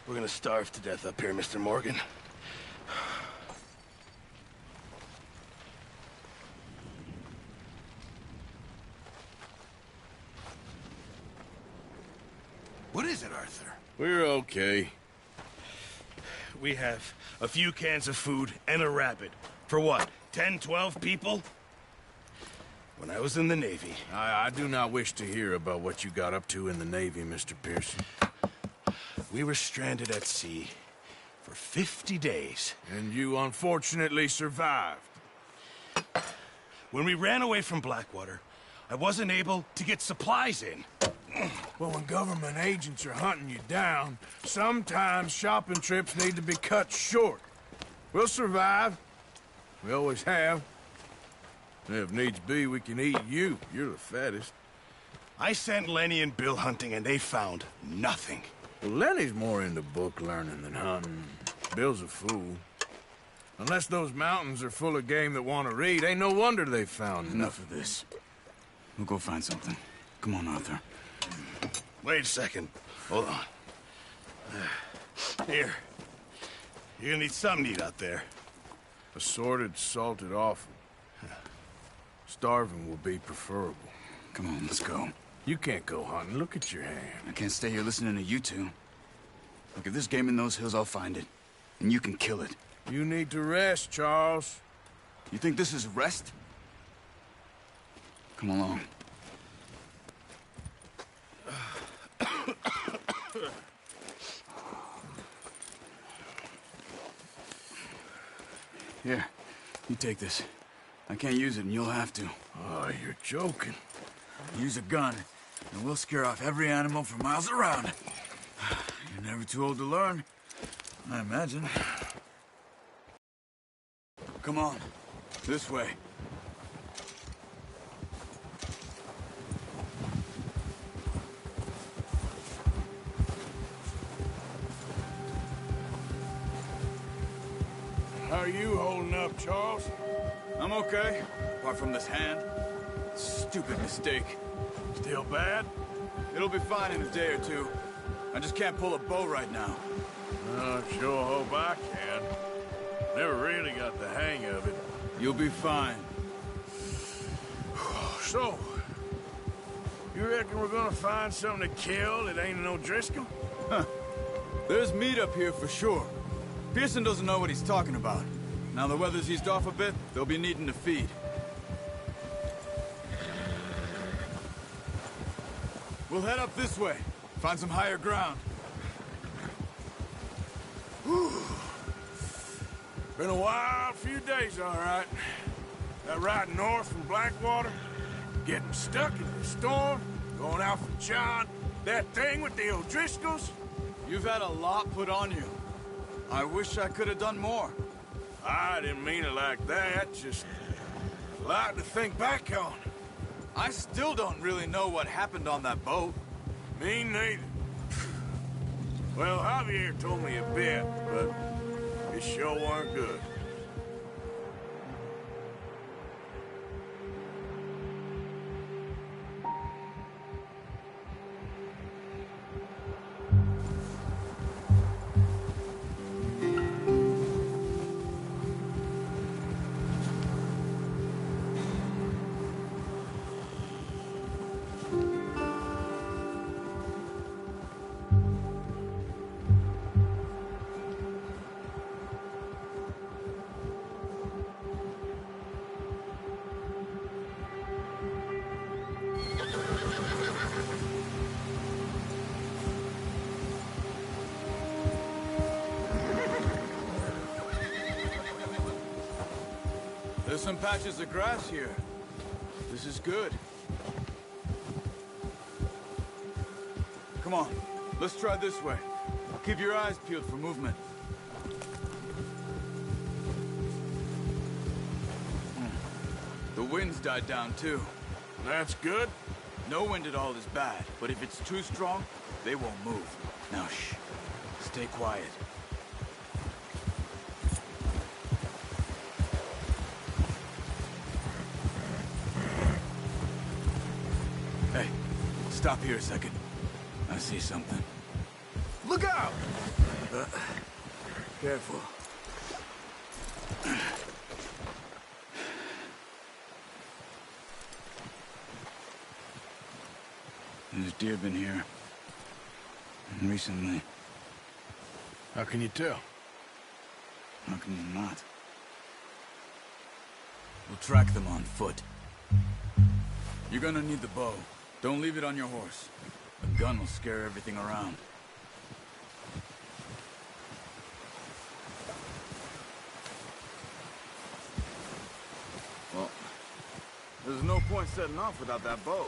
We're gonna starve to death up here, Mr. Morgan. What is it, Arthur? We're okay. We have a few cans of food and a rabbit. For what, 10, 12 people? When I was in the Navy... I do not wish to hear about what you got up to in the Navy, Mr. Pearson. We were stranded at sea for 50 days. And you unfortunately survived. When we ran away from Blackwater, I wasn't able to get supplies in. Well, when government agents are hunting you down, sometimes shopping trips need to be cut short. We'll survive. We always have. If needs be, we can eat you. You're the fattest. I sent Lenny and Bill hunting, and they found nothing. Well, Lenny's more into book learning than hunting. Bill's a fool. Unless those mountains are full of game that want to read, ain't no wonder they found Enough of this. We'll go find something. Come on, Arthur. Wait a second. Hold on. Here. You're gonna need something to eat out there. Assorted, salted offal. Starving will be preferable. Come on, let's go. You can't go hunting. Look at your hand. I can't stay here listening to you two. Look, if there's game in those hills, I'll find it. And you can kill it. You need to rest, Charles. You think this is rest? Come along. Here, you take this. I can't use it, and you'll have to. Oh, you're joking. Use a gun, and we'll scare off every animal for miles around. You're never too old to learn, I imagine. Come on, this way. How are you holding up, Charles? I'm okay, apart from this hand. Stupid mistake. Still bad? It'll be fine in a day or two. I just can't pull a bow right now. I sure hope I can. Never really got the hang of it. You'll be fine. So, you reckon we're gonna find something to kill that ain't no Driscoll? Huh. There's meat up here for sure. Pearson doesn't know what he's talking about. Now the weather's eased off a bit, they'll be needing to feed. We'll head up this way. Find some higher ground. Whew. Been a wild few days, all right. That ride north from Blackwater, getting stuck in the storm, going out from John, that thing with the O'Driscolls. You've had a lot put on you. I wish I could have done more. I didn't mean it like that, just a lot to think back on. I still don't really know what happened on that boat. Me neither. Well, Javier told me a bit, but it sure weren't good. There's some patches of grass here. This is good. Come on, let's try this way. Keep your eyes peeled for movement. The wind's died down too. That's good. No wind at all is bad, but if it's too strong, they won't move. Now shh, stay quiet. Hey, stop here a second. I see something. Look out! Careful. There's deer been here. Recently. How can you tell? How can you not? We'll track them on foot. You're gonna need the bow. Don't leave it on your horse. A gun will scare everything around. Well, there's no point setting off without that bow.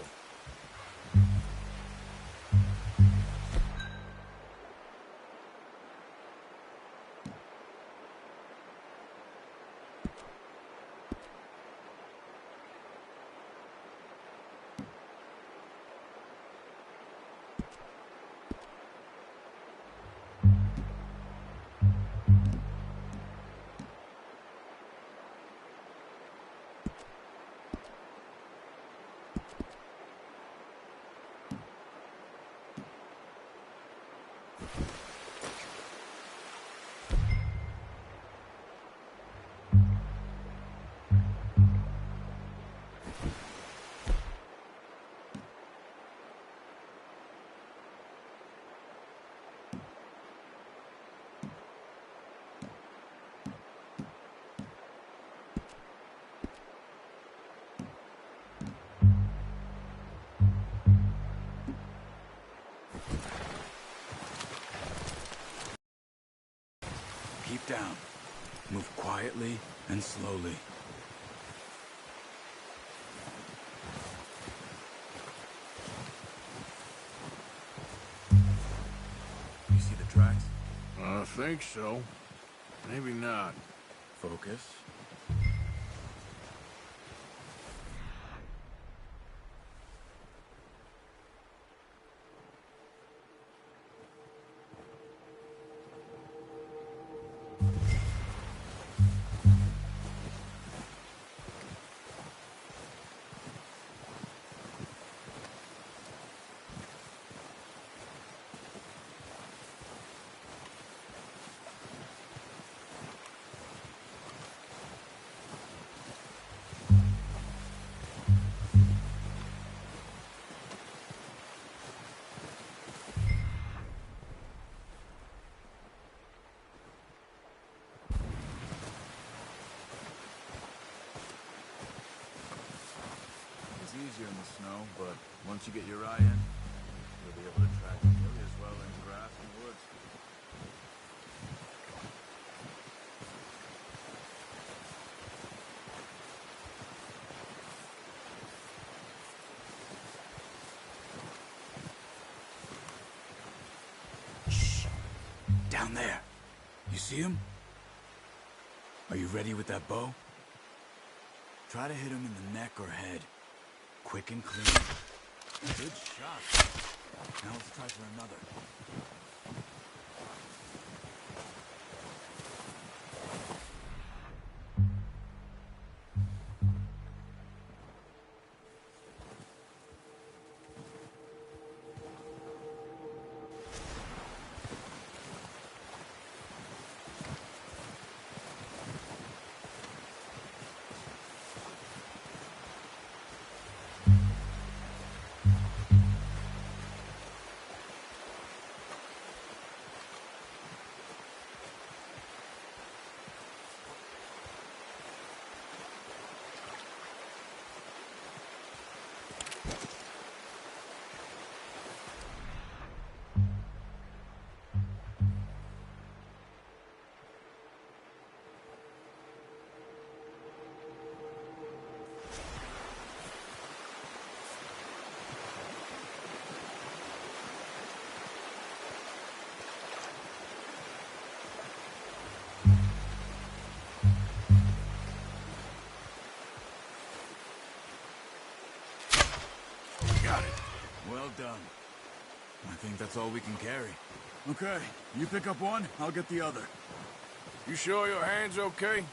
Keep down. Move quietly and slowly. You see the tracks? I think so. Maybe not. Focus. It's easier in the snow, but once you get your eye in, you'll be able to track them nearly as well in grass and woods. Shh! Down there. You see him? Are you ready with that bow? Try to hit him in the neck or head. Quick and clean. Good shot. Now let's try for another. Got it. Well done. I think that's all we can carry. Okay, you pick up one, I'll get the other. You sure your hand's okay?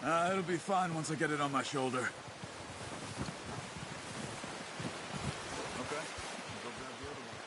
It'll be fine once I get it on my shoulder. Okay, I'll go grab the other one.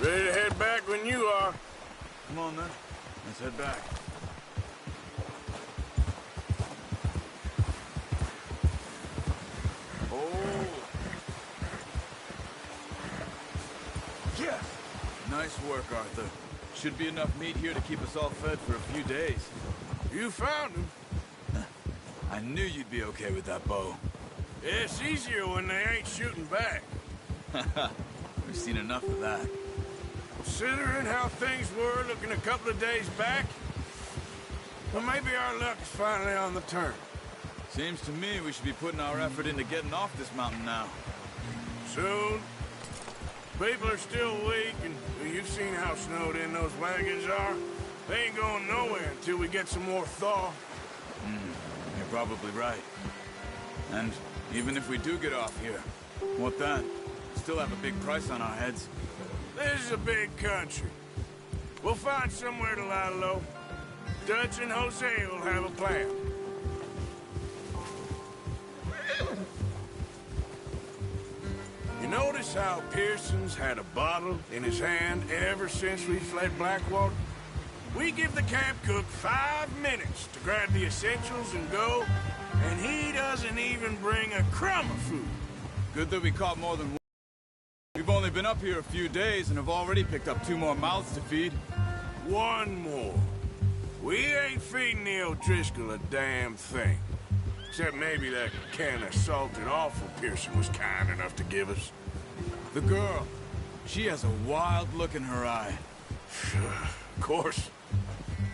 Ready to head back when you are. Come on, then. Let's head back. Oh! Yes! Nice work, Arthur. Should be enough meat here to keep us all fed for a few days. You found him. I knew you'd be okay with that bow. It's easier when they ain't shooting back. We've seen enough of that. Considering how things were looking a couple of days back, well, maybe our luck is finally on the turn. Seems to me we should be putting our effort into getting off this mountain now. Soon. People are still weak, and you've seen how snowed in those wagons are. They ain't going nowhere until we get some more thaw. You're probably right. And even if we do get off here, what then? Still have a big price on our heads. This is a big country. We'll find somewhere to lie low. Dutch and Hosea will have a plan. You notice how Pearson's had a bottle in his hand ever since we fled Blackwater? We give the camp cook 5 minutes to grab the essentials and go, and he doesn't even bring a crumb of food. Good that we caught more than one. We've only been up here a few days and have already picked up 2 more mouths to feed. One more. We ain't feeding the O'Driscoll a damn thing. Except maybe that can of salted offal Pearson was kind enough to give us. The girl. She has a wild look in her eye. Of course.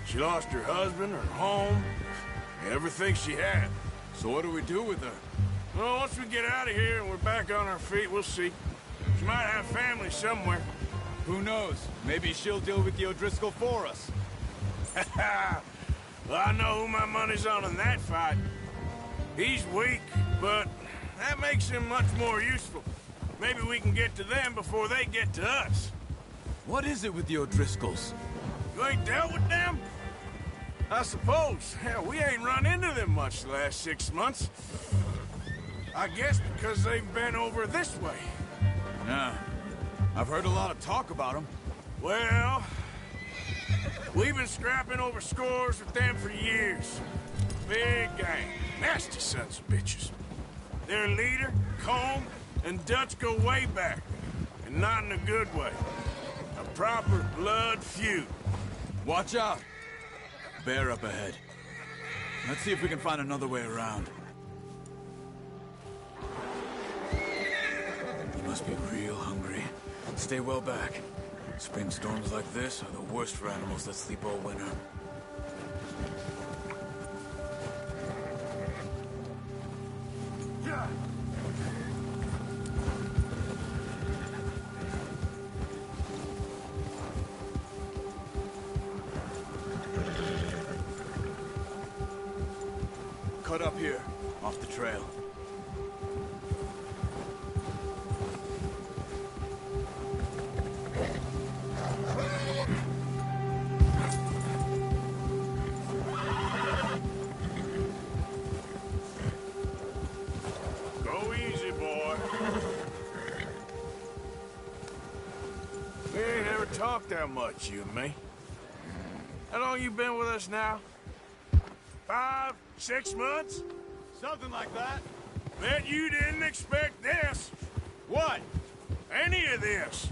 She lost her husband, her home, everything she had. So what do we do with her? Well, once we get out of here and we're back on our feet, we'll see. She might have family somewhere. Who knows? Maybe she'll deal with the O'Driscoll for us. Well, I know who my money's on in that fight. He's weak, but that makes him much more useful. Maybe we can get to them before they get to us. What is it with the O'Driscolls? You ain't dealt with them? I suppose. Hell, we ain't run into them much the last 6 months. I guess because they've been over this way. Nah. I've heard a lot of talk about them. Well, we've been scrapping over scores with them for years. Big gang. Nasty sons of bitches. Their leader, Colm, and Dutch go way back. And not in a good way. A proper blood feud. Watch out! Bear up ahead. Let's see if we can find another way around. You must be real hungry. Stay well back. Spring storms like this are the worst for animals that sleep all winter. Cut up here, off the trail. Go easy, boy. We ain't ever talked that much, you and me. How long you been with us now? 5, 6 months? Something like that. Bet you didn't expect this. What? Any of this.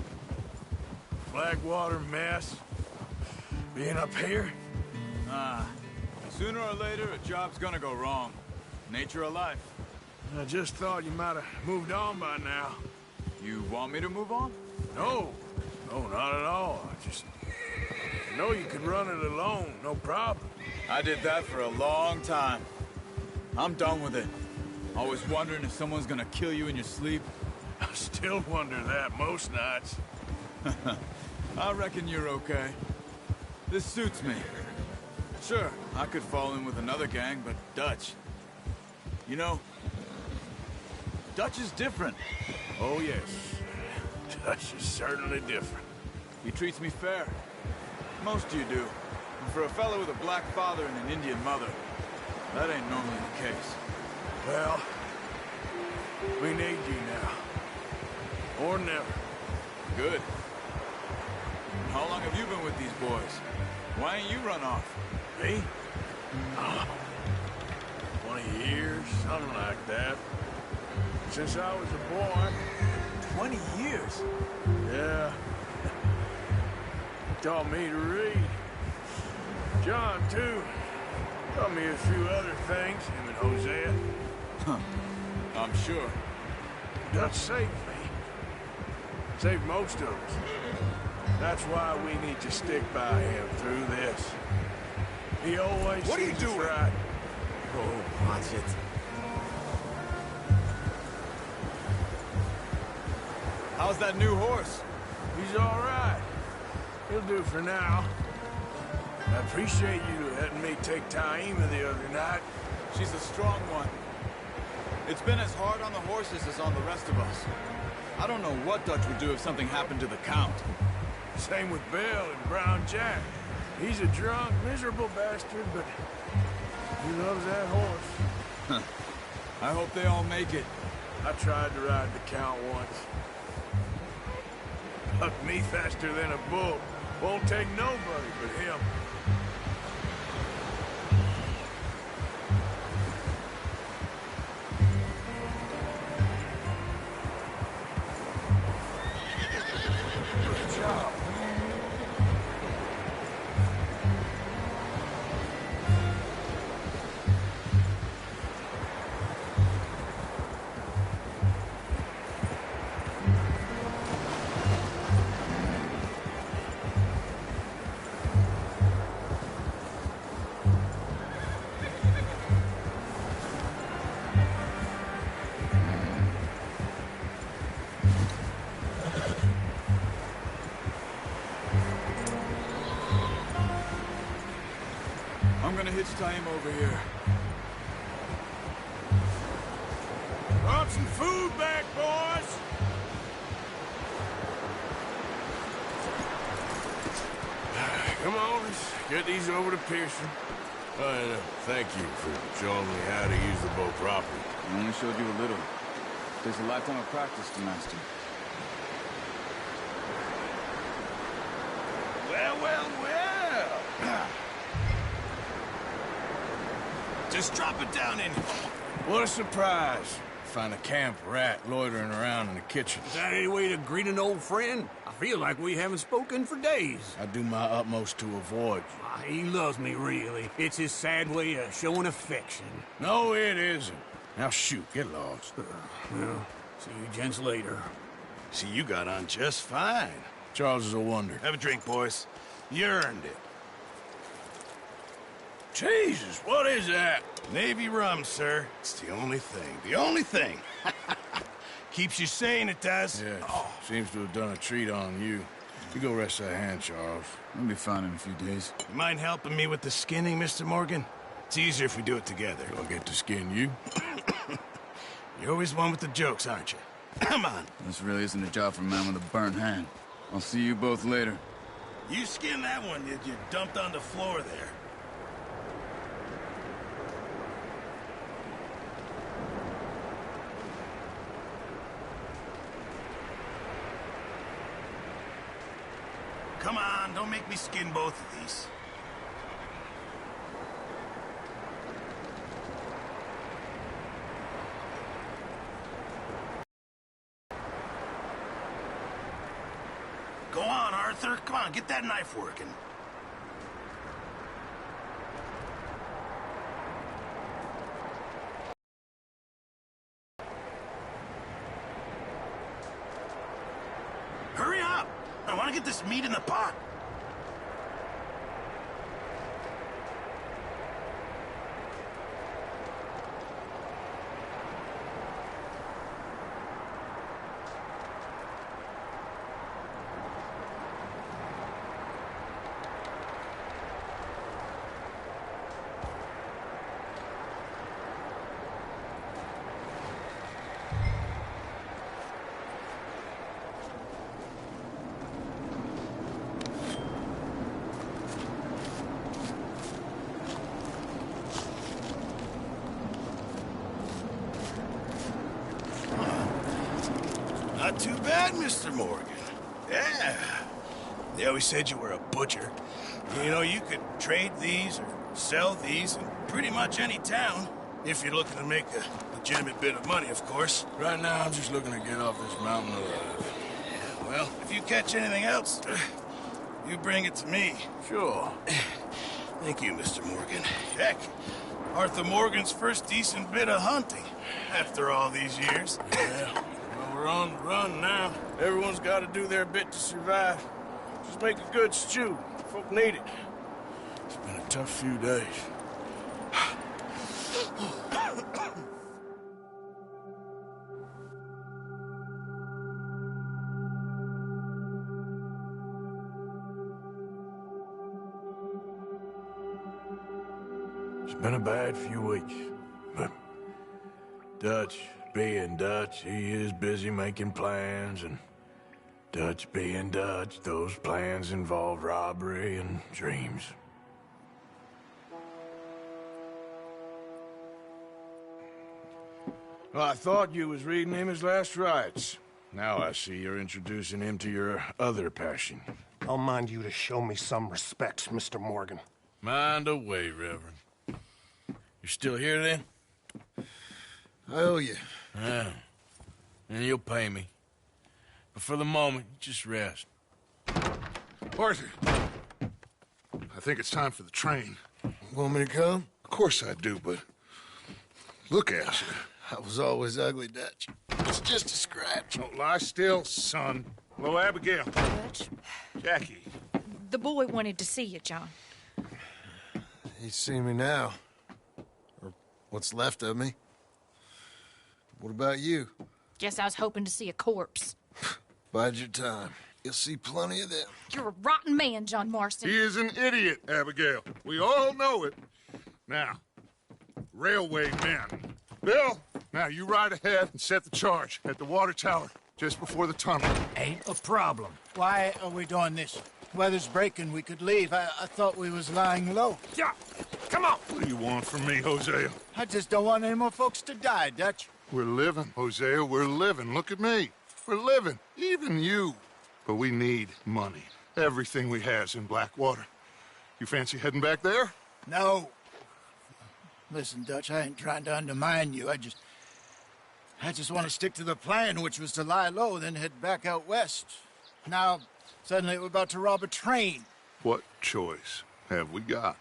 Blackwater mess. Being up here? Sooner or later, a job's gonna go wrong. Nature of life. I just thought you might have moved on by now. You want me to move on? No. No, not at all. I know you could run it alone, no problem. I did that for a long time. I'm done with it. Always wondering if someone's gonna kill you in your sleep. I still wonder that most nights. I reckon you're okay. This suits me. Sure, I could fall in with another gang, but Dutch... You know, Dutch is different. Oh, yes. Dutch is certainly different. He treats me fair. Most of you do. And for a fellow with a black father and an Indian mother, that ain't normally the case. Well, we need you now. Or never. Good. How long have you been with these boys? Why ain't you run off? Me? Oh, 20 years, something like that. Since I was a boy. 20 years? Yeah. Taught me to read. John, too. Taught me a few other things, him and Hosea. Huh. I'm sure. Dutch saved me. Saved most of us. That's why we need to stick by him through this. He always What are you sees us doing? right. Oh, watch it. How's that new horse? He's all right. He'll do for now. I appreciate you letting me take Taima the other night. She's a strong one. It's been as hard on the horses as on the rest of us. I don't know what Dutch would do if something happened to the Count. Same with Bill and Brown Jack. He's a drunk, miserable bastard, but he loves that horse. I hope they all make it. I tried to ride the Count once. Bucked me faster than a bull. Won't take nobody but him. Good job. I'm gonna hitch Taima over here. Brought some food back, boys. Come on, let's get these over to Pearson. And thank you for showing me how to use the boat properly. I only showed you a little. Takes a lifetime of practice to master. Well, well, well. Just drop it down in. What a surprise. Find a camp rat loitering around in the kitchen. Is that any way to greet an old friend? I feel like we haven't spoken for days. I do my utmost to avoid you. He loves me, really. It's his sad way of showing affection. No, it isn't. Now shoot, get lost. Well, see you gents later. See, you got on just fine. Charles is a wonder. Have a drink, boys. You earned it. Jesus, what is that? Navy rum, sir. It's the only thing. The only thing. Keeps you sane, it does. Yeah, seems to have done a treat on you. You go rest that hand, Charles. I'll be fine in a few days. You mind helping me with the skinning, Mr. Morgan? It's easier if we do it together. Do I get to skin you? You're always one with the jokes, aren't you? Come on. This really isn't a job for a man with a burnt hand. I'll see you both later. You skinned that one that you dumped on the floor there. Come on, don't make me skin both of these. Go on, Arthur. Come on, get that knife working. Hurry up! I want to get this meat in the pot. Not too bad, Mr. Morgan. Yeah. They always said you were a butcher. You know, you could trade these or sell these in pretty much any town, if you're looking to make a legitimate bit of money, of course. Right now, I'm just looking to get off this mountain alive. Well, if you catch anything else, you bring it to me. Sure. Thank you, Mr. Morgan. Heck, Arthur Morgan's first decent bit of hunting after all these years. Yeah, well, we're on the run now. Everyone's got to do their bit to survive. Just make a good stew. Folk need it. It's been a tough few days. It's been a bad few weeks, but Dutch being Dutch, he is busy making plans, and Dutch being Dutch, those plans involve robbery and dreams. Well, I thought you was reading him his last rites. Now I see you're introducing him to your other passion. I'll mind you to show me some respect, Mr. Morgan. Mind away, Reverend. You're still here, then? I owe you. Yeah. And you'll pay me. But for the moment, just rest. Arthur, I think it's time for the train. Want me to come? Of course I do, but look at you. I was always ugly, Dutch. It's just a scratch. Don't lie still, son. Hello, Abigail. Dutch, Jackie. the boy wanted to see you, John. He's seen me now. Or what's left of me. What about you? Guess I was hoping to see a corpse. Bide your time. You'll see plenty of them. You're a rotten man, John Marston. He is an idiot, Abigail. We all know it. Now, railway men. Bill, now you ride ahead and set the charge at the water tower just before the tunnel. Ain't a problem. Why are we doing this? Weather's breaking. We could leave. I thought we was lying low. Yeah, come on. What do you want from me, Hosea? I just don't want any more folks to die, Dutch. We're living, Hosea. We're living. Look at me. We're living. Even you. But we need money. Everything we has in Blackwater. You fancy heading back there? No. Listen, Dutch, I ain't trying to undermine you. I just want to stick to the plan, which was to lie low, then head back out west. Now, suddenly we're about to rob a train. What choice have we got?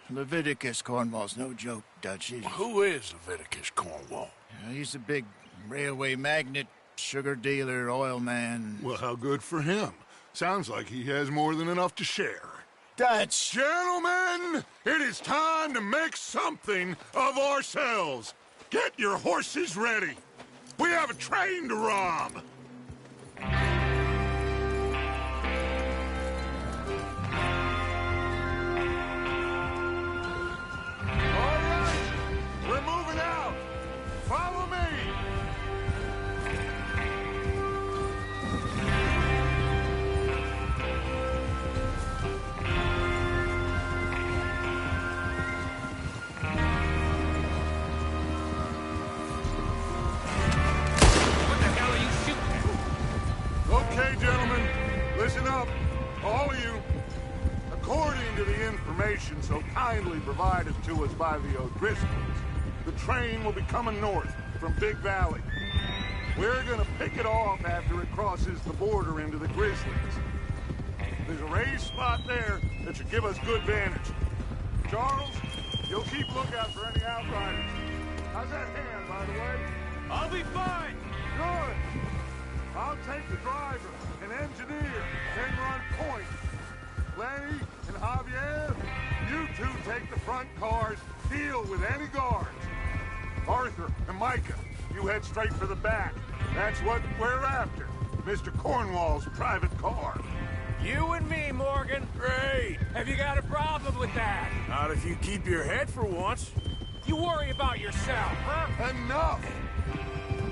Leviticus Cornwall's no joke, Dutch. Who is Leviticus Cornwall? He's a big railway magnate, sugar dealer, oil man. Well, how good for him. Sounds like he has more than enough to share. Dutch! Gentlemen, it is time to make something of ourselves. Get your horses ready. We have a train to rob. All right, we're moving out. Follow me. Okay, gentlemen, listen up, all of you. According to the information so kindly provided to us by the O'Driscolls, the train will be coming north from Big Valley. We're gonna pick it off after it crosses the border into the Grizzlies. There's a raised spot there that should give us good vantage. Charles, you'll keep lookout for any outriders. How's that hand, by the way? I'll be fine. Good. I'll take the driver and engineer, then run point. Lenny and Javier, you two take the front cars, deal with any guards. Arthur and Micah, you head straight for the back. That's what we're after. Mr. Cornwall's private car. You and me, Morgan. Great. Have you got a problem with that? Not if you keep your head for once. You worry about yourself, huh? Enough!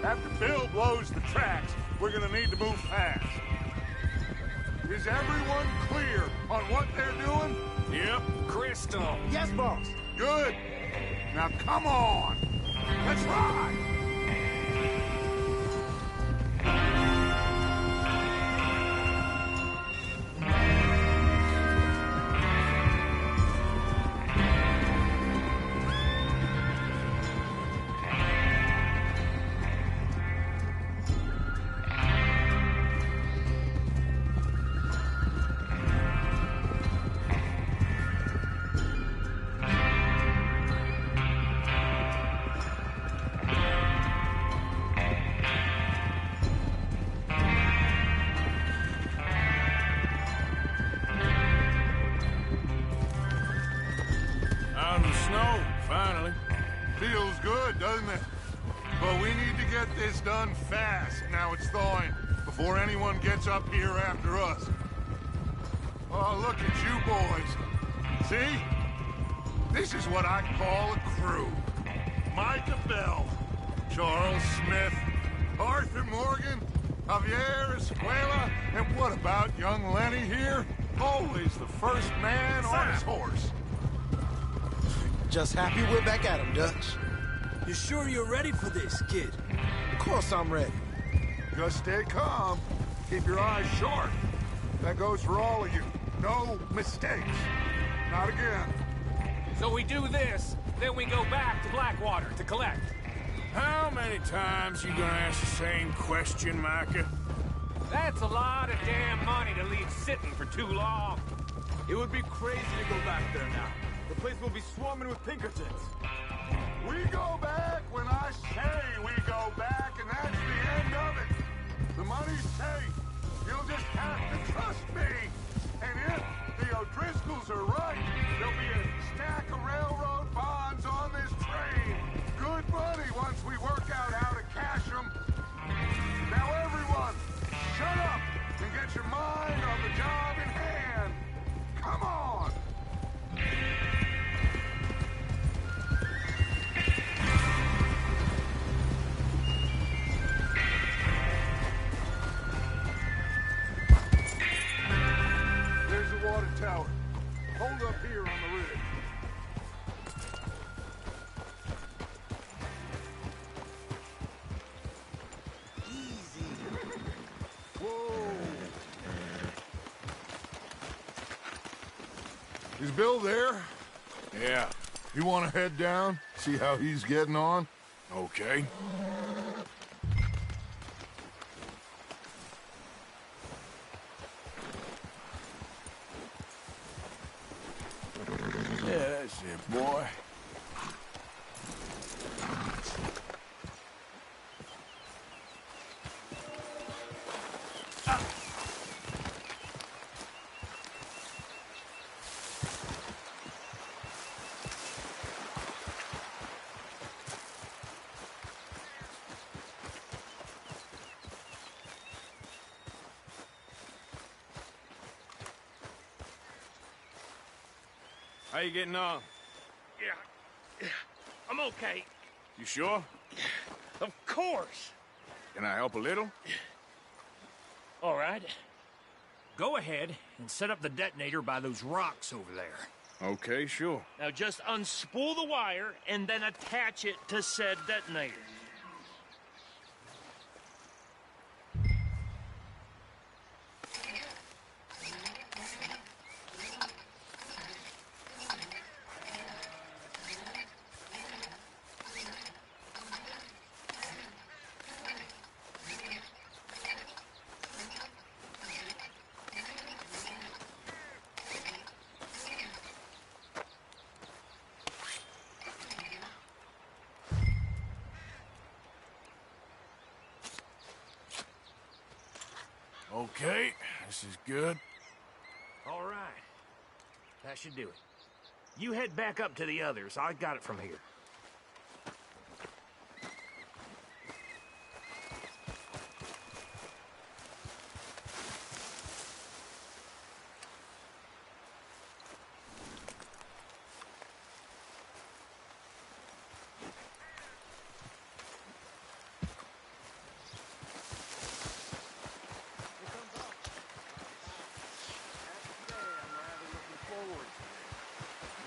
After Bill blows the tracks, we're gonna need to move fast. Is everyone clear on what they're doing? Yep. Crystal. Yes, boss. Good. Now come on. Let's ride. this done fast. Now it's thawing, before anyone gets up here after us. Oh, look at you boys. See? This is what I call a crew. Micah Bell, Charles Smith, Arthur Morgan, Javier Escuela, and what about young Lenny here? Always the first man on his horse. Just happy we're back at him, Dutch. You sure you're ready for this, kid? Of course I'm ready. Just stay calm. Keep your eyes sharp. That goes for all of you. No mistakes. Not again. So we do this, then we go back to Blackwater to collect. How many times you gonna ask the same question, Micah? That's a lot of damn money to leave sitting for too long. It would be crazy to go back there now. The place will be swarming with Pinkertons. We go back when I say we go back, and that's the end of it. The money's safe. You'll just have to trust me. And if the O'Driscolls are right, there'll be a stack of railroad bonds on this train. Good money once we work out how to cash them. Now everyone, shut up and get your mind on the job in hand. Come on! There's the water tower. Hold up here on the ridge. Is Bill there? Yeah, You want to head down? See how he's getting on? okay. Yeah, that's it, boy. How you getting on? Yeah, I'm okay. You sure? Of course. Can I help a little? All right. Go ahead and set up the detonator by those rocks over there. Okay, sure. Now just unspool the wire and then attach it to said detonator. Okay, this is good. All right. That should do it. You head back up to the others. I got it from here.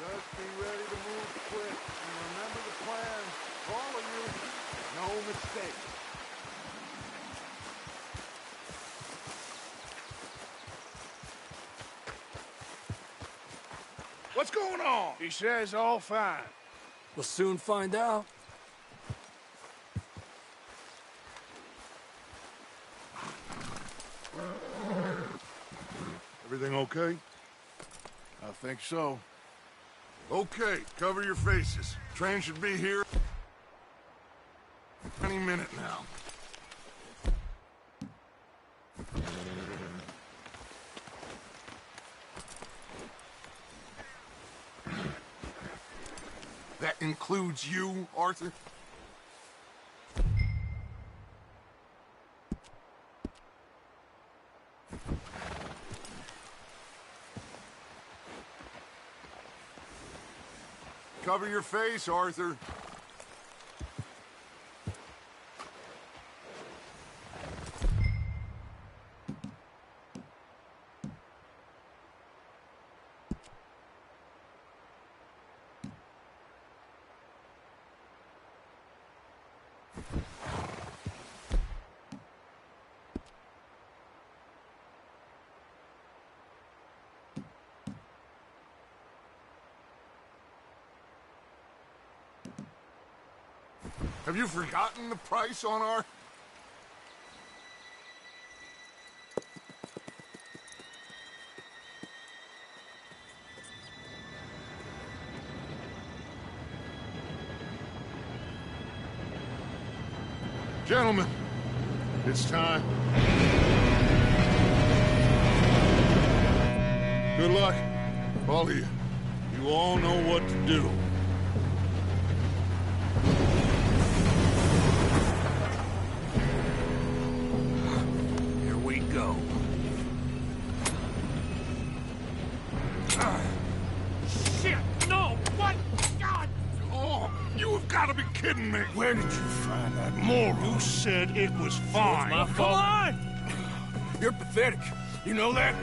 Just be ready to move quick. And remember the plan. All of you, no mistakes. What's going on? He says all fine. We'll soon find out. Everything okay? I think so. Okay, cover your faces. Train should be here any minute now. That includes you, Arthur? Cover your face, Arthur. Have you forgotten the price on our... Gentlemen, it's time. Good luck, all of you. You all know what to do. Kidding me? Where did you find that moron? You said it was fine. My fault. Come on! You're pathetic. You know that?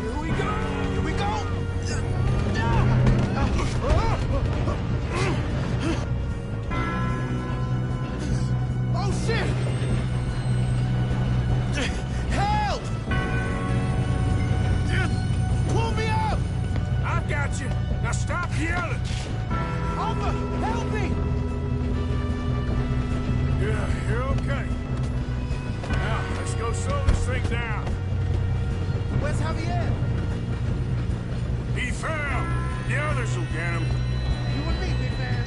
Here we go! Here we go! Oh, shit! Now stop yelling! Arthur, help me! Yeah, you're okay. Now, let's go slow this thing down. Where's Javier? He fell. The others will get him. You and me, big man.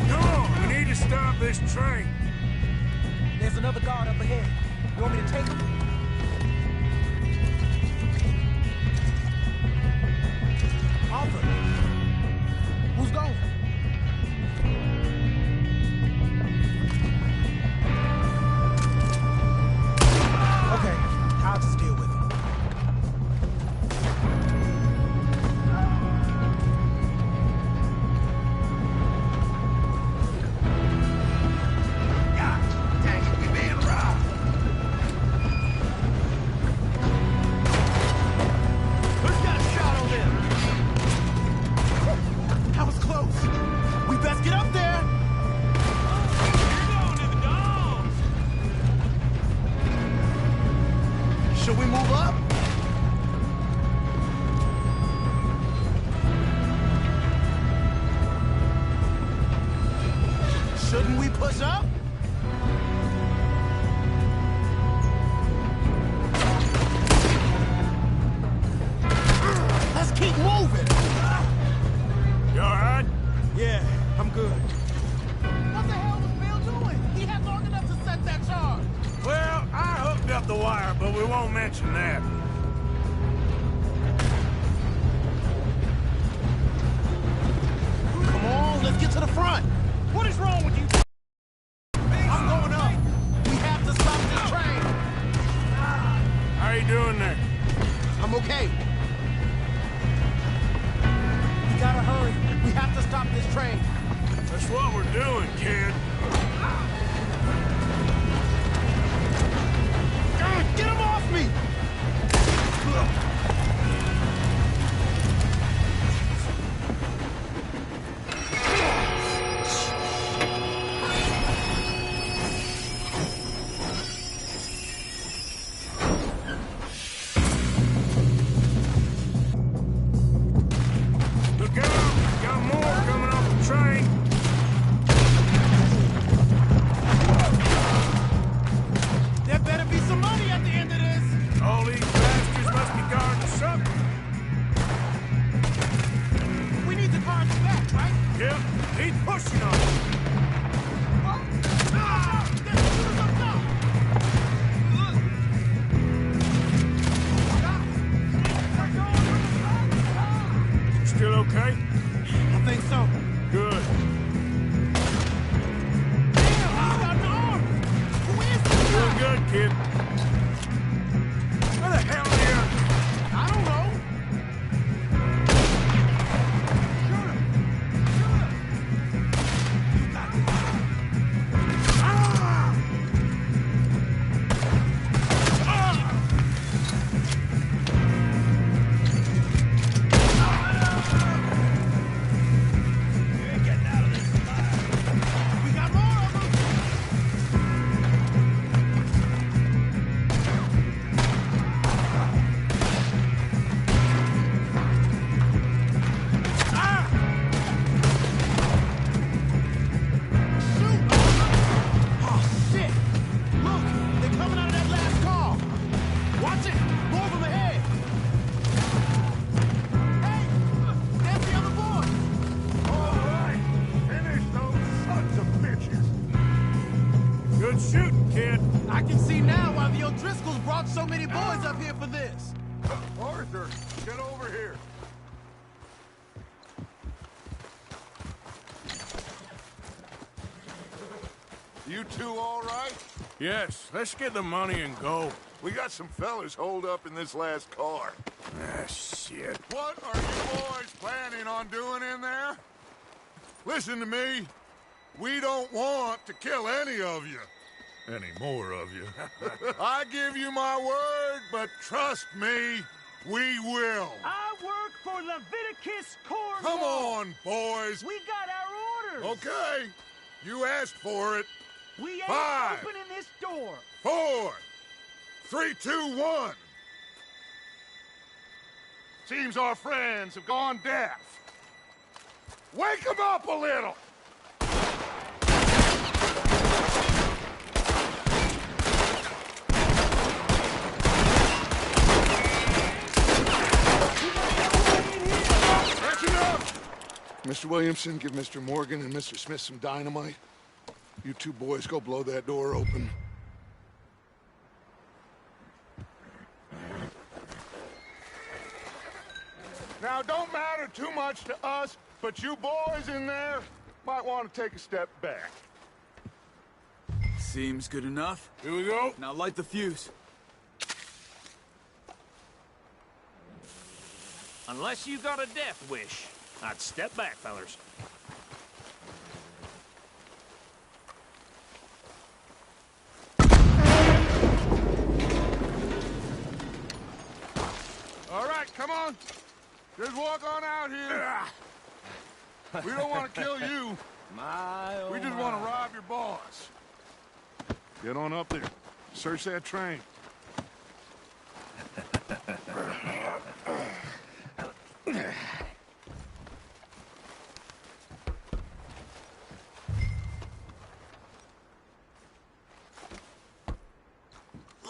Come on, we need to stop this train. There's another guard up ahead. You want me to take him? Arthur, who's going? Okay, I'll just deal with it. God dang it, we being robbed. Who's got a shot on them? That was close. We best get up there. You're going to the dogs. Should we move up? Shouldn't we push up? Let's keep moving. You all right? Yeah, I'm good. What the hell was Bill doing? He had long enough to set that charge. Well, I hooked up the wire, but we won't mention that. Come on, let's get to the front. What is wrong with you? I'm going up. We have to stop this train. How you doing there? I'm okay. We gotta hurry. We have to stop this train. That's what we're doing, kid. Get him off me! Look out! Got more coming off the train. brought so many boys up here for this? Arthur, get over here. You two all right? Yes, let's get the money and go. We got some fellas holed up in this last car. Ah, shit. What are you boys planning on doing in there? Listen to me. We don't want to kill any of you. Any more of you. I give you my word, but trust me, we will. I work for Leviticus Corps. Come on, boys. We got our orders. Okay. You asked for it. We ain't 5, opening this door. 4, 3, 2, 1. Seems our friends have gone deaf. Wake them up a little. That's enough. Mr. Williamson, give Mr. Morgan and Mr. Smith some dynamite. You two boys go blow that door open. Now, don't matter too much to us, but you boys in there might want to take a step back. Seems good enough. Here we go. Now light the fuse. Unless you got a death wish, I'd step back, fellers. All right, come on. Just walk on out here. We don't want to kill you. We just want to rob your boss. Get on up there. Search that train.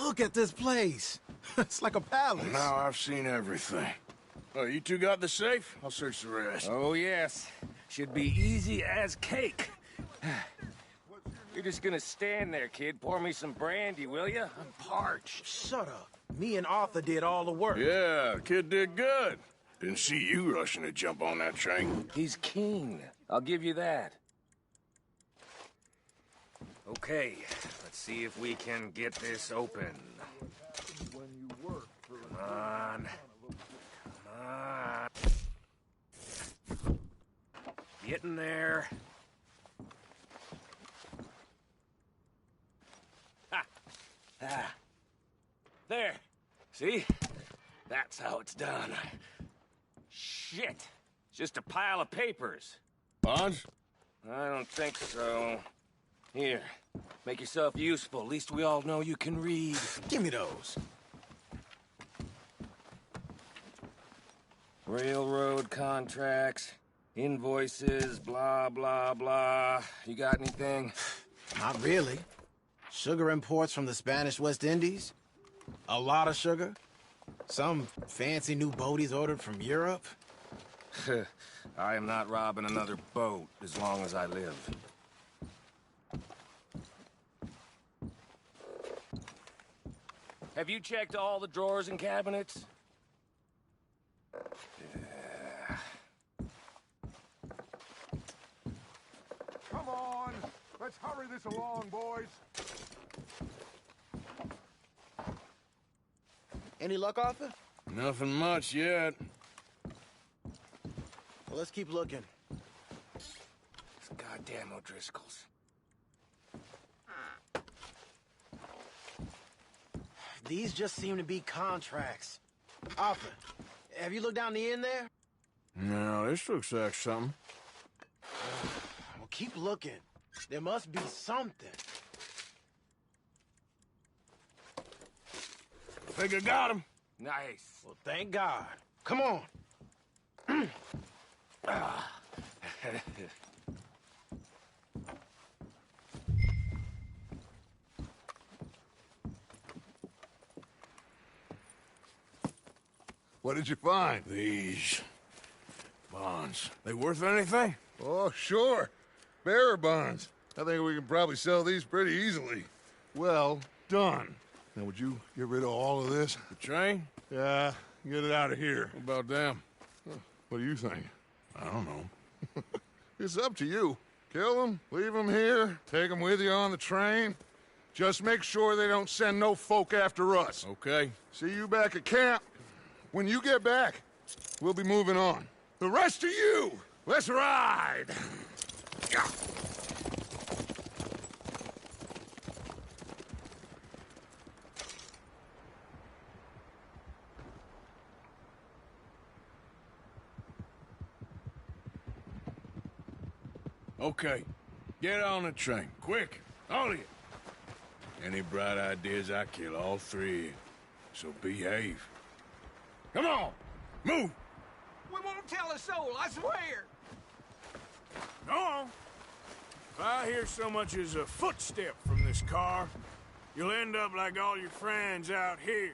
Look at this place. It's like a palace. Now I've seen everything. Oh, you two got the safe? I'll search the rest. Oh, yes. Should be easy as cake. You're just gonna stand there, kid. Pour me some brandy, will you? I'm parched. Shut up. Me and Arthur did all the work. Yeah, the kid did good. Didn't see you rushing to jump on that train. He's keen. I'll give you that. Okay, let's see if we can get this open. Come on. Come on. Getting there. Ha! Ah. There. See? That's how it's done. Shit. It's just a pile of papers. Bonds? I don't think so. Here. Make yourself useful. At least we all know you can read. Give me those. Railroad contracts, invoices, blah, blah, blah. You got anything? Not really. Sugar imports from the Spanish West Indies. A lot of sugar. Some fancy new boat he's ordered from Europe. I am not robbing another boat as long as I live. Have you checked all the drawers and cabinets? Come on. Let's hurry this along, boys. Any luck, Arthur? Nothing much yet. Well, let's keep looking. These goddamn O'Driscolls. These just seem to be contracts. Arthur, have you looked down the end there? No, this looks like something. Well, keep looking. There must be something. Think I got him. Nice. Well, thank God. Come on. What did you find? These bonds. They worth anything? Oh, sure. Bearer bonds. I think we can probably sell these pretty easily. Well done. Now, would you get rid of all of this? The train? Yeah, get it out of here. What about them? What do you think? I don't know. It's up to you. Kill them, leave them here, take them with you on the train. Just make sure they don't send no folk after us. Okay. See you back at camp. When you get back, we'll be moving on. The rest of you, let's ride! Okay. Get on the train. Quick. All of you. Any bright ideas, I kill all three. So behave. Come on! Move! We won't tell a soul, I swear! Go on! If I hear so much as a footstep from this car, you'll end up like all your friends out here.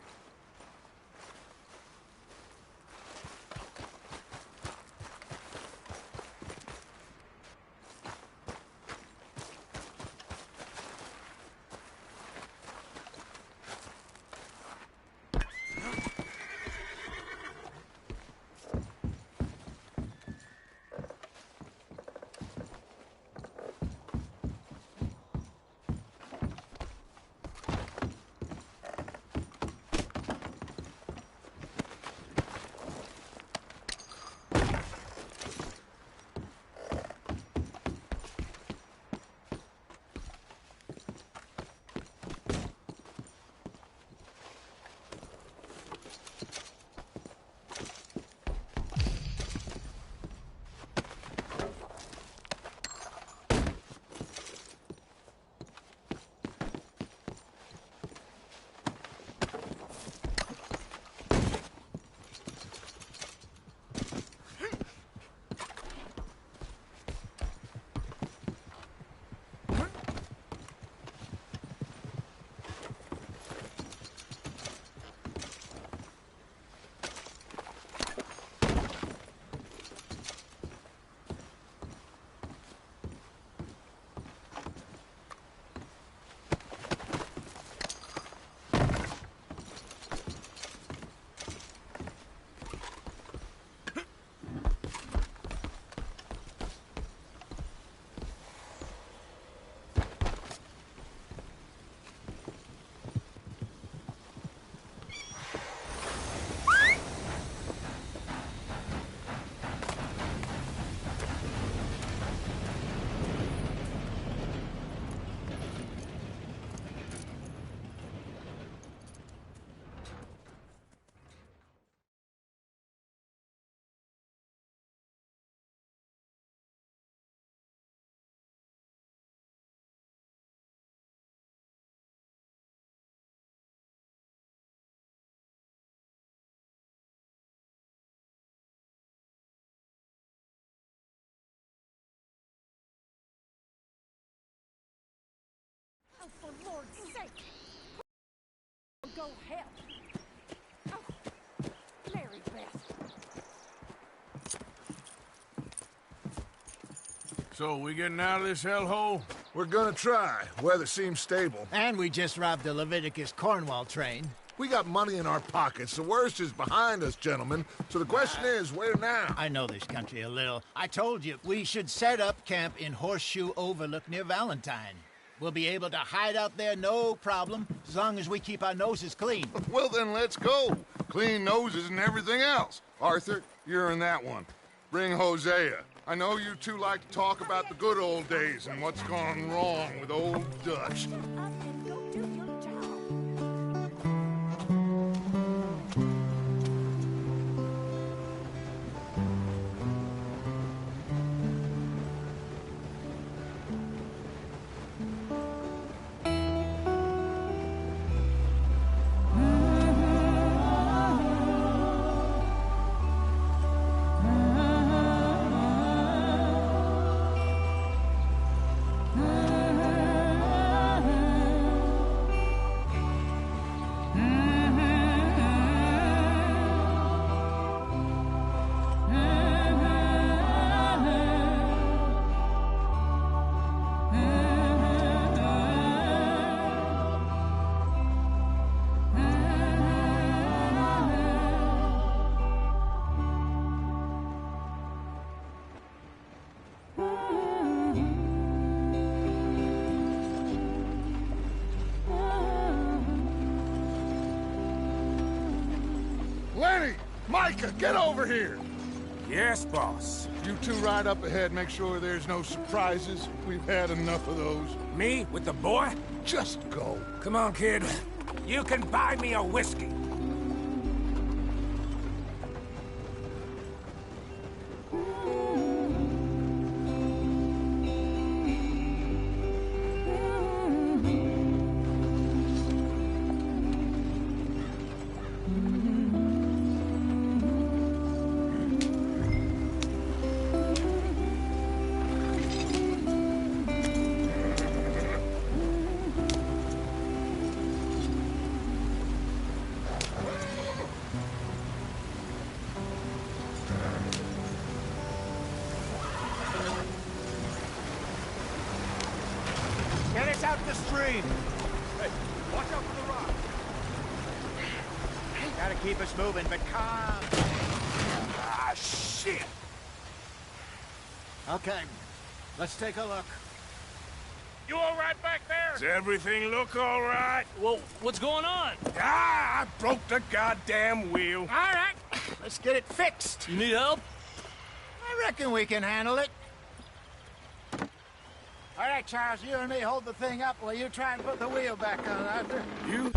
Oh, for Lord's sake! Go help! Oh, Mary Beth. So, we getting out of this hellhole? We're gonna try. Weather seems stable. And we just robbed the Leviticus Cornwall train. We got money in our pockets. The worst is behind us, gentlemen. So the question is, where now? I know this country a little. I told you, we should set up camp in Horseshoe Overlook near Valentine. We'll be able to hide out there no problem, as long as we keep our noses clean. Well, then let's go. Clean noses and everything else. Arthur, you're in that one. Bring Hosea. I know you two like to talk about the good old days and what's gone wrong with old Dutch. Lenny! Micah, get over here! Yes, boss. You two ride up ahead, make sure there's no surprises. We've had enough of those. Me with the boy? Just go. Come on, kid. You can buy me a whiskey. Get us out the stream. Hey, watch out for the rock. Gotta keep us moving, but calm. Ah, shit. Okay, let's take a look. You all right back there? Does everything look all right? Well, what's going on? Ah, I broke the goddamn wheel. All right, let's get it fixed. You need help? I reckon we can handle it. All right, Charles, you and me hold the thing up while you try and put the wheel back on, Arthur. You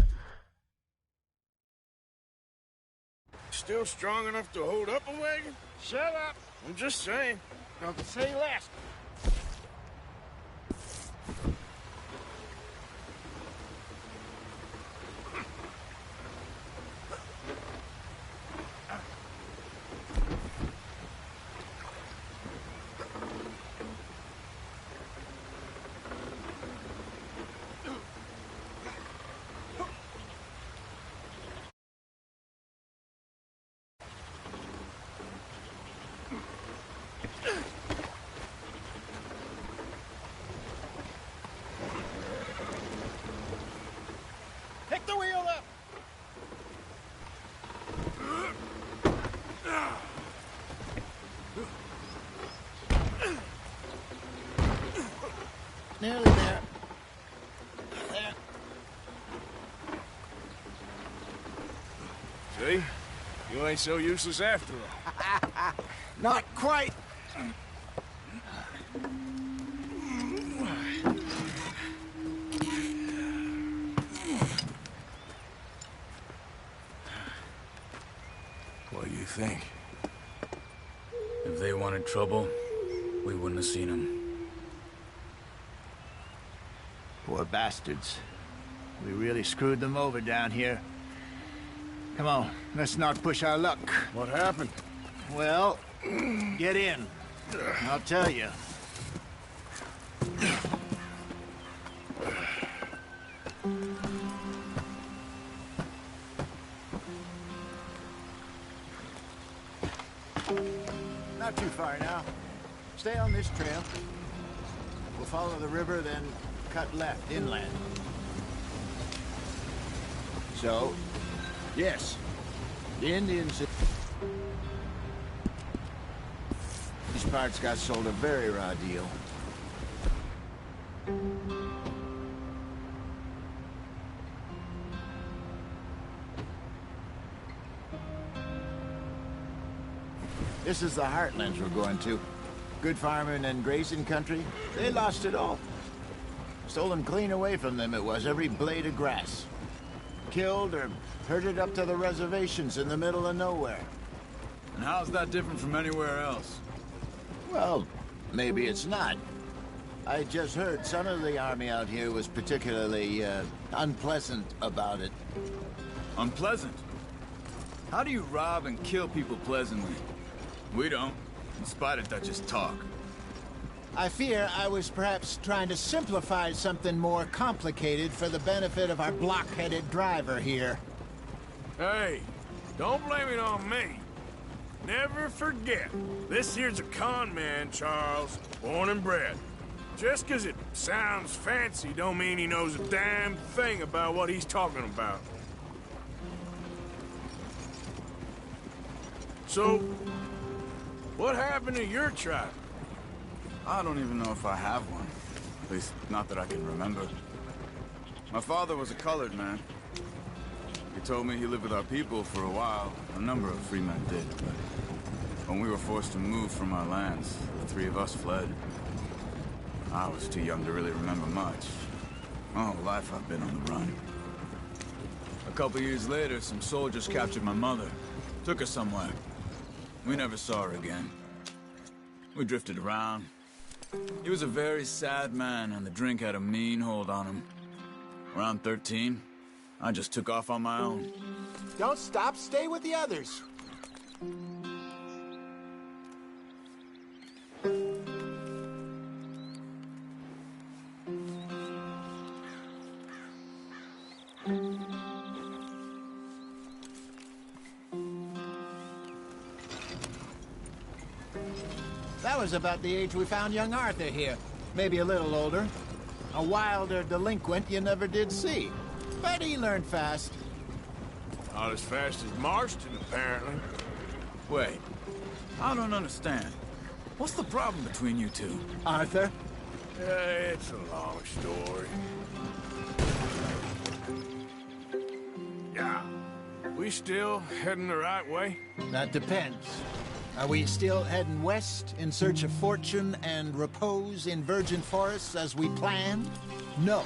still strong enough to hold up a wagon? Shut up. I'm just saying. Don't say less. Pick the wheel up. Nearly there. There. See? You ain't so useless after all. Not quite. What do you think? If they wanted trouble, we wouldn't have seen them. Poor bastards. We really screwed them over down here. Come on, let's not push our luck. What happened? Well, get in. I'll tell you. Not too far now. Stay on this trail. We'll follow the river, then cut left, inland. So, yes, the Indians... These parts got sold a very raw deal. This is the heartlands we're going to. Good farming and grazing country. They lost it all. Stolen clean away from them it was, every blade of grass. Killed or herded up to the reservations in the middle of nowhere. And how's that different from anywhere else? Well, maybe it's not. I just heard some of the army out here was particularly, unpleasant about it. Unpleasant? How do you rob and kill people pleasantly? We don't, in spite of Dutch's talk. I fear I was perhaps trying to simplify something more complicated for the benefit of our block-headed driver here. Hey, don't blame it on me. Never forget, this here's a con man, Charles, born and bred. Just 'cause it sounds fancy don't mean he knows a damn thing about what he's talking about. So, what happened to your tribe? I don't even know if I have one. At least, not that I can remember. My father was a colored man. He told me he lived with our people for a while. A number of free men did, but when we were forced to move from our lands, the three of us fled. I was too young to really remember much. My whole life I've been on the run. A couple years later, some soldiers captured my mother. Took her somewhere. We never saw her again. We drifted around. He was a very sad man, and the drink had a mean hold on him. Around 13, I just took off on my own. Don't stop, stay with the others. That was about the age we found young Arthur here. Maybe a little older. A wilder delinquent you never did see. But he learned fast. Not as fast as Marston, apparently. Wait, I don't understand. What's the problem between you two? Arthur? It's a long story. Yeah. We still heading the right way? That depends. Are we still heading west in search of fortune and repose in virgin forests as we planned? No.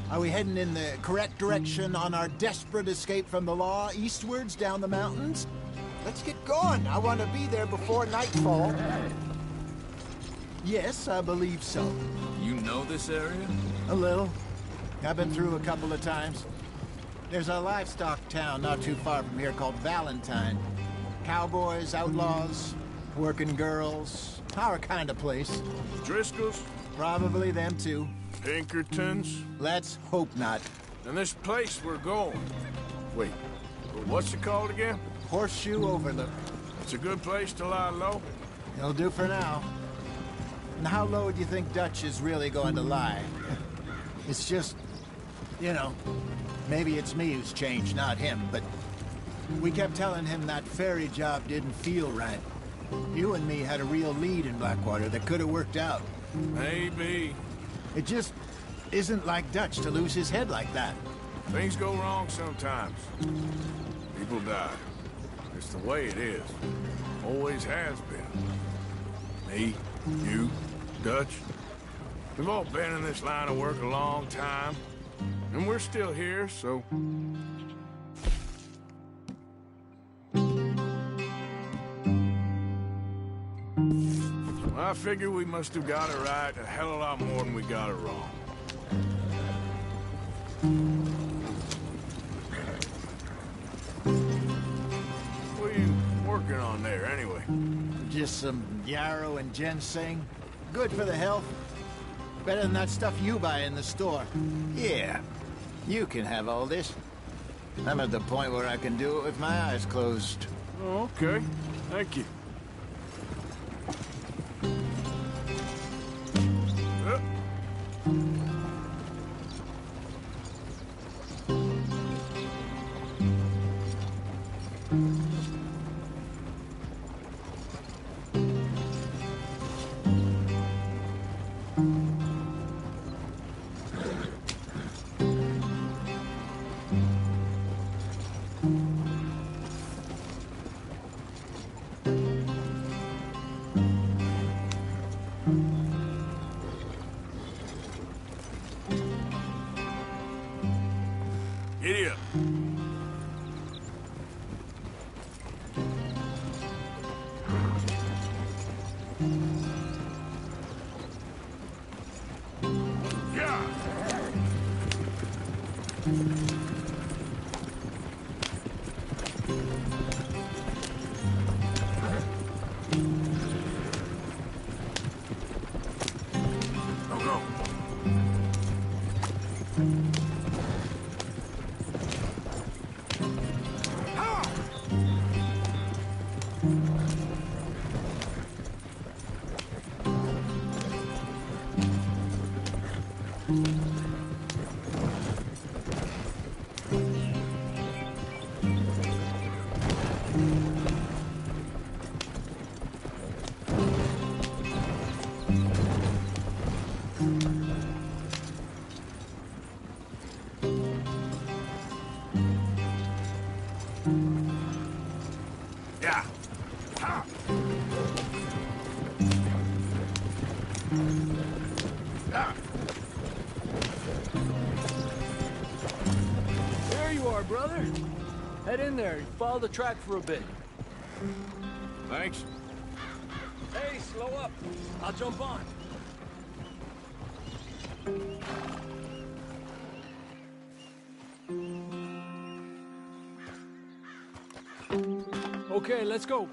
Are we heading in the correct direction on our desperate escape from the law eastwards down the mountains? Let's get going. I want to be there before nightfall. Yes, I believe so. You know this area? A little. I've been through a couple of times. There's a livestock town not too far from here called Valentine. Cowboys, outlaws, working girls, our kind of place. Driscolls? Probably them too. Pinkertons? Let's hope not. And this place we're going. Wait, what's it called again? Horseshoe Overlook. It's a good place to lie low? It'll do for now. And how low do you think Dutch is really going to lie? It's just, you know, maybe it's me who's changed, not him, but we kept telling him that ferry job didn't feel right. You and me had a real lead in Blackwater that could have worked out. Maybe. It just isn't like Dutch to lose his head like that. Things go wrong sometimes. People die. It's the way it is. Always has been. Me, you, Dutch. We've all been in this line of work a long time. And we're still here, so... I figure we must have got it right a hell of a lot more than we got it wrong. What are you working on there, anyway? Just some yarrow and ginseng. Good for the health. Better than that stuff you buy in the store. Yeah, you can have all this. I'm at the point where I can do it with my eyes closed. Oh, okay. Thank you. Giddy up. Yeah. Ha. Yeah. There you are, brother. Head in there and follow the track for a bit. Thanks. Hey, slow up. I'll jump on. Okay, let's go.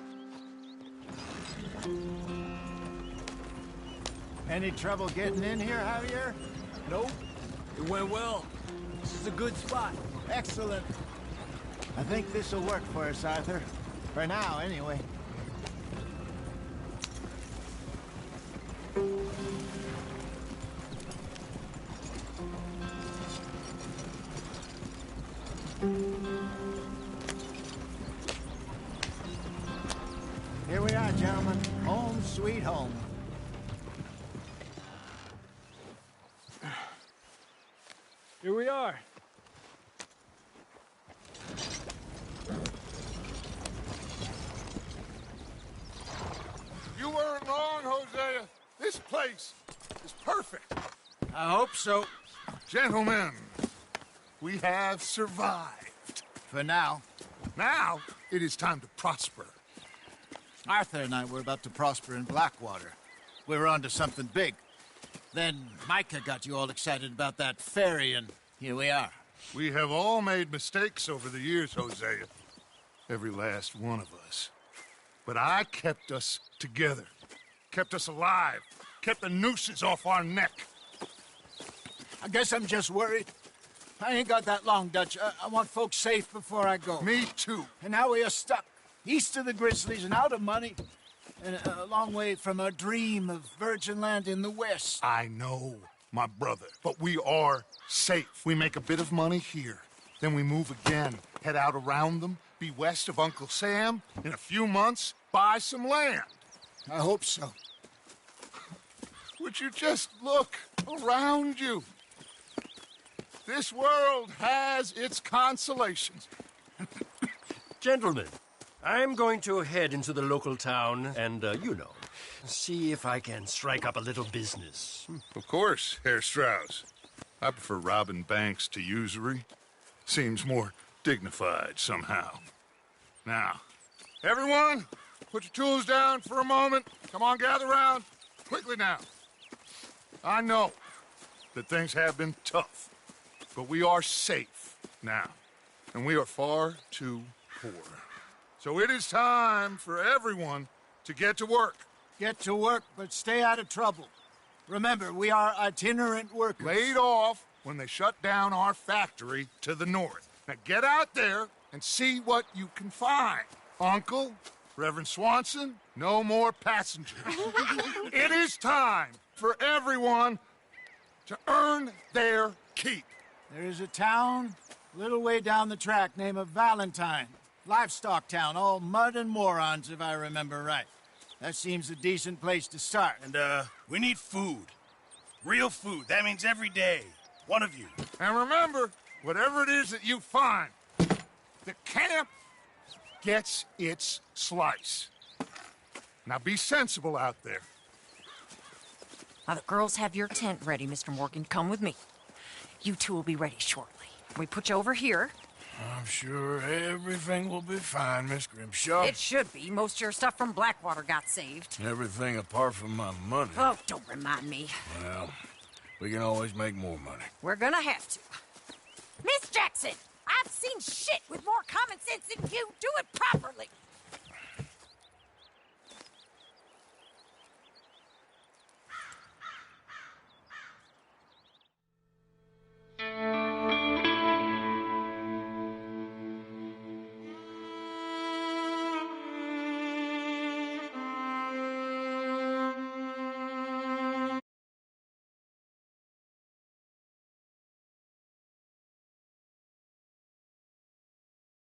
Any trouble getting in here, Javier? Nope. It went well. This is a good spot. Excellent. I think this'll work for us, Arthur. For now, anyway. Here we are, gentlemen. Home sweet home. Here we are. You weren't wrong, Hosea. This place is perfect. I hope so. Gentlemen, we have survived. For now. Now, it is time to prosper. Arthur and I were about to prosper in Blackwater. We were onto something big. Then Micah got you all excited about that ferry, and here we are. We have all made mistakes over the years, Hosea. Every last one of us. But I kept us together. Kept us alive. Kept the nooses off our neck. I guess I'm just worried. I ain't got that long, Dutch. I want folks safe before I go. Me too. And now we are stuck. East of the Grizzlies and out of money. And a long way from a dream of virgin land in the west. I know, my brother. But we are safe. We make a bit of money here. Then we move again. Head out around them. Be west of Uncle Sam. In a few months, buy some land. I hope so. Would you just look around you? This world has its consolations. Gentlemen, I'm going to head into the local town and, see if I can strike up a little business. Of course, Herr Strauss. I prefer robbing banks to usury. Seems more dignified somehow. Now, everyone, put your tools down for a moment. Come on, gather round. Quickly now. I know that things have been tough, but we are safe now, and we are far too poor. So it is time for everyone to get to work. Get to work, but stay out of trouble. Remember, we are itinerant workers. Laid off when they shut down our factory to the north. Now get out there and see what you can find. Uncle, Reverend Swanson, no more passengers. It is time for everyone to earn their keep. There is a town a little way down the track named Valentine. Livestock town, all mud and morons, if I remember right. That seems a decent place to start. And, we need food. Real food. That means every day. One of you. And remember, whatever it is that you find, the camp gets its slice. Now be sensible out there. Now, the girls have your tent ready, Mr. Morgan. Come with me. You two will be ready shortly. We put you over here. I'm sure everything will be fine, Miss Grimshaw. It should be. Most of your stuff from Blackwater got saved. Everything apart from my money. Oh, don't remind me. Well, we can always make more money. We're gonna have to. Miss Jackson, I've seen shit with more common sense than you. Do it properly.